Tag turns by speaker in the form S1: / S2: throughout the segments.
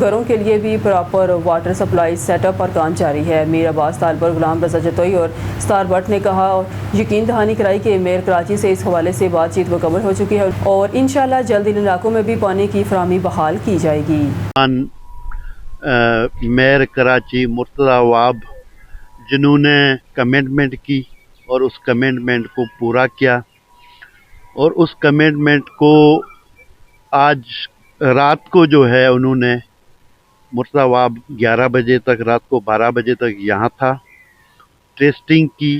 S1: گھروں کے لیے بھی proper water supply set up پر کام جاری ہے۔ میر عباس طالب اور غلام رضا جتوئی اور ستار بٹ نے کہا اور یقین دہانی کرائی کہ میئر کراچی سے اس حوالے سے بات چیت مکمل ہو چکی ہے اور انشاءاللہ جلد ان علاقوں میں بھی پانی کی فراہمی بحال کی جائے گی۔
S2: میئر کراچی مرتضی واب جنہوں نے کمٹمنٹ کی اور اس کمٹمنٹ کو پورا کیا، اور اس کمٹمنٹ کو آج رات کو جو ہے انہوں نے مرتضی واب 11 بجے تک، رات کو 12 بجے تک یہاں تھا، ٹیسٹنگ کی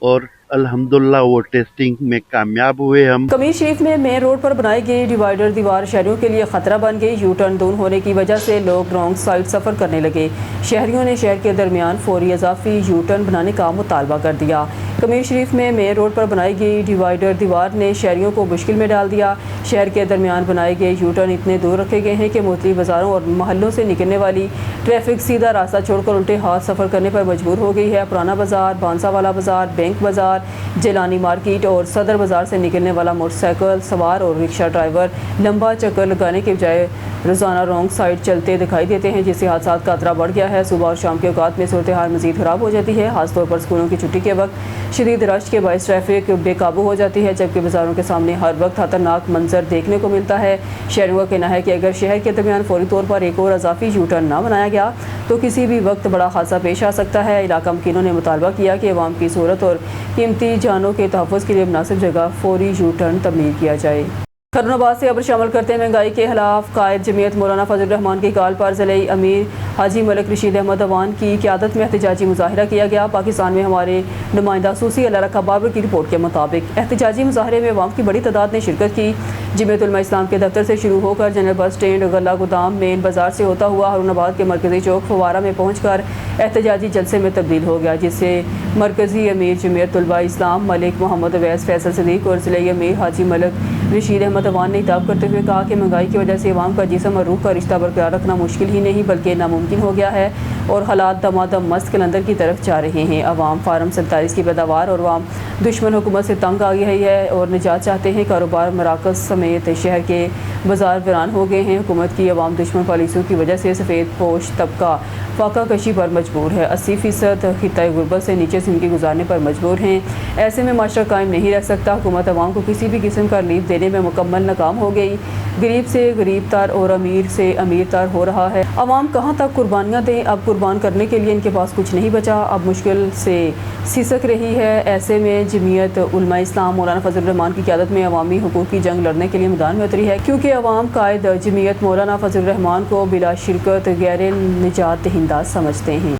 S2: اور الحمدللہ وہ ٹیسٹنگ میں کامیاب ہوئے۔ ہم
S1: کمیر شریف میں مین روڈ پر بنائی گئی ڈیوائیڈر دیوار شہریوں کے لیے خطرہ بن گئی۔ یو ٹرن دون ہونے کی وجہ سے لوگ رانگ سائڈ سفر کرنے لگے۔ شہریوں نے شہر کے درمیان فوری اضافی یو ٹرن بنانے کا مطالبہ کر دیا۔ کمیر شریف میں مین روڈ پر بنائی گئی ڈیوائیڈر دیوار نے شہریوں کو مشکل میں ڈال دیا۔ شہر کے درمیان بنائے گئے یو ٹرن اتنے دور رکھے گئے ہیں کہ مختلف بازاروں اور محلوں سے نکلنے والی ٹریفک سیدھا راستہ چھوڑ کر الٹے ہاتھ سفر کرنے پر مجبور ہو گئی ہے۔ پرانا بازار، بانسا والا بازار، بینک بازار، جیلانی مارکیٹ اور صدر بازار سے نکلنے والا موٹر سائیکل سوار اور رکشہ ڈرائیور لمبا چکر لگانے کے بجائے روزانہ رانگ سائڈ چلتے دکھائی دیتے ہیں، جس سے حادثات کا خطرہ بڑھ گیا ہے۔ صبح اور شام کے اوقات میں صورتحال مزید خراب ہو جاتی ہے، خاص طور پر اسکولوں کی چھٹی کے وقت شدید رش کے باعث ٹریفک بے قابو ہو جاتی ہے، جبکہ بازاروں کے سامنے ہر وقت خطرناک منظر دیکھنے کو ملتا ہے۔ شہریوں کا کہنا ہے کہ اگر شہر کے درمیان فوری طور پر ایک اور اضافی یو ٹرن نہ بنایا گیا تو کسی بھی وقت بڑا حادثہ پیش آ سکتا ہے۔ علاقہ مکینوں نے مطالبہ کیا کہ عوام کی صورت اور قیمتی جانوں کے تحفظ کے لیے مناسب جگہ فوری یو ٹرن تعمیر کیا جائے۔ خبروں بعد سے خبر شامل کرتے ہیں مہنگائی کے خلاف قائد جمعیت مولانا فضل الرحمان کی کال پر ضلعی امیر حاجی ملک رشید احمد عوان کی قیادت میں احتجاجی مظاہرہ کیا گیا۔ پاکستان میں ہمارے نمائندہ سوسی اللہ رکھا بابر کی رپورٹ کے مطابق احتجاجی مظاہرے میں عوام کی بڑی تعداد نے شرکت کی۔ جمعیت علماء اسلام کے دفتر سے شروع ہو کر جنرل بس اسٹینڈ، غلہ گودام، مین بازار سے ہوتا ہوا ہارون آباد کے مرکزی چوک فوارہ میں پہنچ کر احتجاجی جلسے میں تبدیل ہو گیا، جس سے مرکزی امیر جمعیت طلباء اسلام ملک محمد اویس فیصل صدیق اور ضلعی امیر حاجی ملک رشید احمد عوان نے خطاب کرتے ہوئے کہا کہ مہنگائی کی وجہ سے عوام کا جسم اور روح کا رشتہ برقرار رکھنا مشکل ہی نہیں بلکہ ناممکن ہو گیا ہے اور حالات دمادم مست قلندر کی طرف جا رہے ہیں۔ عوام فارم 47 کی پیداوار اور عوام دشمن حکومت سے تنگ آ گئی ہے اور نجات چاہتے ہیں۔ کاروبار مراکز سمیت شہر کے بازار ویران ہو گئے ہیں۔ حکومت کی عوام دشمن پالیسیوں کی وجہ سے سفید پوش طبقہ فاقہ کشی پر مجبور ہے، 80% خطۂ غربت سے نیچے زندگی گزارنے پر مجبور ہیں۔ ایسے میں معاشرہ قائم نہیں رہ سکتا۔ حکومت عوام کو کسی بھی قسم کا ریلیف دینے میں مکمل ناکام ہو گئی۔ غریب سے غریب تر اور امیر سے امیر تر ہو رہا ہے۔ عوام کہاں تک قربانیاں دیں؟ اب قربان کرنے کے لیے ان کے پاس کچھ نہیں بچا، اب مشکل سے سسک رہی ہے۔ ایسے میں جمعیت علماء اسلام مولانا فضل الرحمان کی قیادت میں عوامی حقوق کی جنگ لڑنے کے لیے میدان میں اتری ہے، کیونکہ عوام قائد جمعیت مولانا فضل الرحمان کو بلا شرکت غیر نجات دہندہ سمجھتے ہیں۔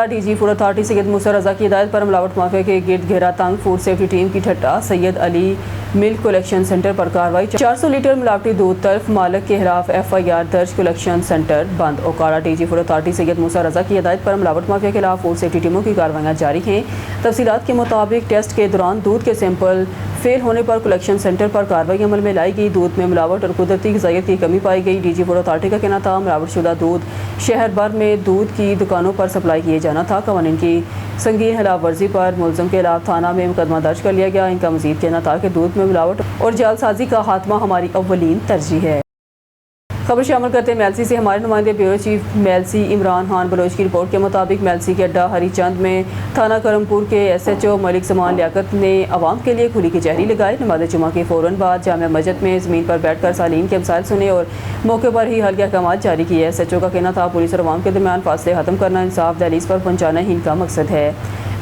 S1: ڈی جی فوڈ اتھارٹی سید موسیٰ رضا کی ہدایت پر ملاوٹ مافیا کے گرد گھیرا تنگ، فوڈ سیفٹی ٹیم کی ٹھٹا، سید علی ملک کلیکشن سینٹر پر کارروائی، 400 لیٹر ملاوٹی دودھ تلف، مالک کے خلاف FIR درج، کلیکشن سینٹر بند۔ اوکارا ڈی جی فوڈ اتھارٹی سید موسیٰ رضا کی ہدایت پر ملاوٹ مافیا کے خلاف فوڈ سیفٹی ٹیموں کی کارروائیاں جاری ہیں۔ تفصیلات کے مطابق ٹیسٹ کے دوران دودھ کے سیمپل فیل ہونے پر کلیکشن سینٹر پر کارروائی عمل میں لائی گئی۔ دودھ میں ملاوٹ اور قدرتی غذائیت کی کمی پائی گئی۔ ڈی جی فوڈ اتھارٹی کا کہنا تھا ملاوٹ شدہ دودھ شہر بھر میں دودھ کی دکانوں پر سپلائی کیے جانا تھا۔ قوانین کی سنگین خلاف ورزی پر ملزم کے خلاف تھانہ میں مقدمہ درج کر لیا گیا۔ ان کا مزید کہنا تھا کہ دودھ میں ملاوٹ اور جعل سازی کا خاتمہ ہماری اولین ترجیح ہے۔ خبر شامل کرتے ہیں میلسی سے ہمارے نمائندے بیورو چیف میلسی عمران خان بلوچ کی رپورٹ کے مطابق میلسی کے اڈہ ہری چند میں تھانہ کرمپور کے SHO ملک زمان لیاقت نے عوام کے لیے کھلی کچہری لگائی۔ نماز جمعہ کے فوراً بعد جامع مسجد میں زمین پر بیٹھ کر سالین کے مسائل سنے اور موقع پر ہی حل کے احکامات جاری کیے۔ SHO کا کہنا تھا پولیس اور عوام کے درمیان فاصلے ختم کرنا، انصاف دہلیز پر پہنچانا ہی ان کا مقصد ہے۔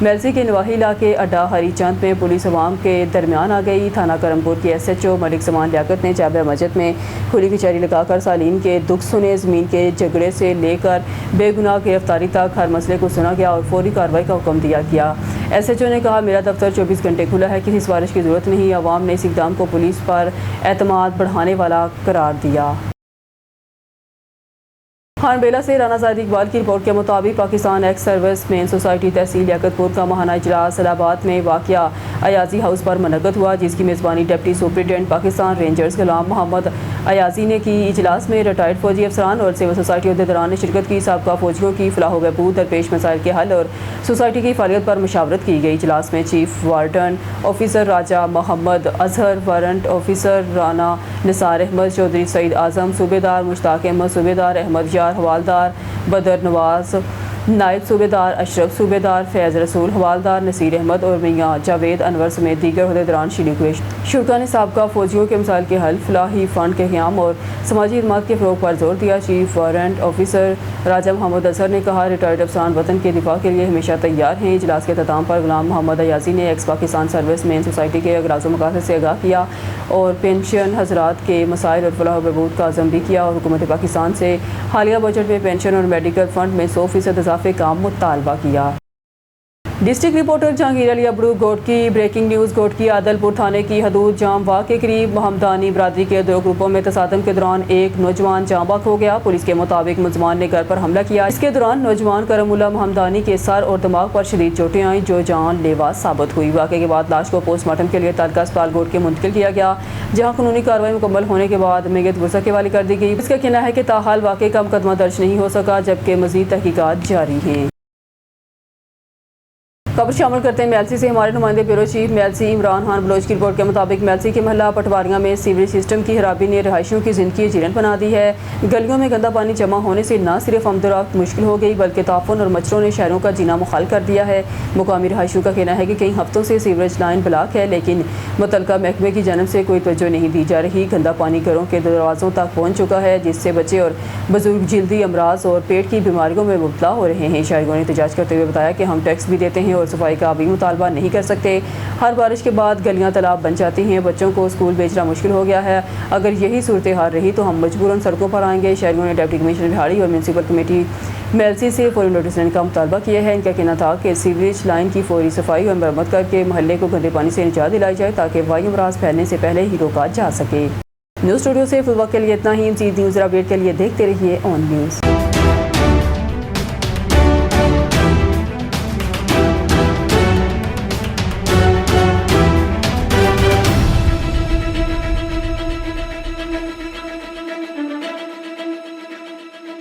S1: میلسی کے نواحی علاقے اڈہ ہری چند میں پولیس عوام کے درمیان آ گئی۔ تھانہ کرمپور کے SHO ملک زمان لیاقت نے جامع مسجد میں کھلی کچہری لگا کر سالین کے دکھ سنے، زمین کے جھگڑے سے لے کر بے گناہ گرفتاری تک ہر مسئلے کو سنا گیا اور فوری کارروائی کا حکم دیا گیا۔ SHO نے کہا میرا دفتر 24 گھنٹے کھلا ہے، کسی سفارش کی ضرورت نہیں۔ عوام نے اس اقدام کو پولیس پر اعتماد بڑھانے والا قرار دیا۔ خان بیلا سے رانا زاہد اقبال کی رپورٹ کے مطابق پاکستان ایکس سروس مین سوسائٹی تحصیل لیاقت پور کا ماہانہ اجلاس الہ آباد میں واقع ایازی ہاؤس پر منعقد ہوا، جس کی میزبانی deputy superintendent Pakistan rangers Ghulam محمد ایازی نے کی۔ اجلاس میں ریٹائرڈ فوجی افسران اور سول سوسائٹی عہدیداران نے شرکت کی۔ سابقہ فوجیوں کی فلاح و بہبود، درپیش مسائل کے حل اور سوسائٹی کی فعالیت پر مشاورت کی گئی۔ اجلاس میں چیف وارڈن آفیسر راجہ محمد اظہر، وارنٹ آفیسر رانا نثار احمد چودھری، سعید اعظم صوبے دار، مشتاق احمد صوبے دار، احمد یار حوالدار، بدر نواز نائب صوبے دار، اشرف صوبے دار، فیض رسول حوالدار، نصیر احمد اور میاں جاوید انور سمیت دیگر عہدیداران شریک ہوئے۔ شرکا نے سابقہ فوجیوں کے مسائل کے حل، فلاحی فنڈ کے قیام اور سماجی خدمات کے فروغ پر زور دیا۔ چیف وارنٹ آفیسر راجہ محمد اظہر نے کہا، ریٹائرڈ افسران وطن کے دفاع کے لیے ہمیشہ تیار ہیں۔ اجلاس کے اختتام پر غلام محمد ایازی نے ایکس پاکستان سروس مین سوسائٹی کے اغراض و مقاصد سے آگاہ کیا اور پینشن حضرات کے مسائل اور فلاح و بہبود کا عزم بھی کیا اور حکومت پاکستان سے حالیہ بجٹ میں پینشن اور میڈیکل فنڈ میں 100% اضافے کا مطالبہ کیا۔ ڈسٹرکٹ رپورٹر جہانگیر علی ابڑو گوٹکی۔ بریکنگ نیوز، گوٹکی عادل پور تھانے کی حدود جام باغ کے قریب ہمدانی برادری کے دو گروپوں میں تصادم کے دوران ایک نوجوان جام باغ ہو گیا۔ پولیس کے مطابق ملزمان نے گھر پر حملہ کیا۔ اس کے دوران نوجوان کرم اللہ ہمدانی کے سر اور دماغ پر شدید چوٹیں آئیں جو جان لیوا ثابت ہوئی۔ واقعے کے بعد لاش کو پوسٹ مارٹم کے لیے تعلقہ اسپتال گوٹکی منتقل کیا گیا، جہاں قانونی کارروائی مکمل ہونے کے بعد میت ورثہ کے حوالے کر دی گئی۔ اس کا کہنا ہے کہ تاحال واقعے کا مقدمہ درج نہیں ہو سکا، جبکہ مزید تحقیقات جاری ہیں۔ خبر شامل کرتے ہیں میلسی سے ہمارے نمائندے بیورو چیف میلسی عمران خان بلوچ کی رپورٹ کے مطابق میلسی کے محلہ پٹواریاں میں سیوریج سسٹم کی خرابی نے رہائشیوں کی زندگی جیلن بنا دی ہے۔ گلیوں میں گندا پانی جمع ہونے سے نہ صرف آمد و رفت مشکل ہو گئی بلکہ تعفن اور مچھروں نے شہروں کا جینا محال کر دیا ہے۔ مقامی رہائشیوں کا کہنا ہے کہ کئی ہفتوں سے سیوریج لائن بلاک ہے، لیکن متعلقہ محکمے کی جانب سے کوئی توجہ نہیں دی جا رہی۔ گندا پانی گھروں کے دروازوں تک پہنچ چکا ہے، جس سے بچے اور بزرگ جلدی امراض اور پیٹ کی بیماریوں میں مبتلا ہو رہے ہیں۔ شاہریوں نے احتجاج کرتے ہوئے بتایا کہ ہم ٹیکس بھی دیتے ہیں اور صفائی کا بھی مطالبہ نہیں کر سکتے۔ ہر بارش کے بعد گلیاں تالاب بن جاتی ہیں، بچوں کو اسکول بھیجنا مشکل ہو گیا ہے۔ اگر یہی صورتحال رہی تو ہم مجبوراً سڑکوں پر آئیں گے۔ شہریوں نے ڈپٹی کمشنر بہاڑی اور میونسپل کمیٹی میلسی سے فوری نوٹس لینے کا مطالبہ کیا ہے۔ ان کا کہنا تھا کہ سیوریج لائن کی فوری صفائی اور مرمت کر کے محلے کو گندے پانی سے نجات دلائی جائے تاکہ وبائی امراض پھیلنے سے پہلے ہی روکا جا سکے۔ نیوز اسٹوڈیو سے فی الوقت کے لیے اتنا ہی۔ مزید نیوز اپڈیٹ کے لیے دیکھتے رہیے آن نیوز۔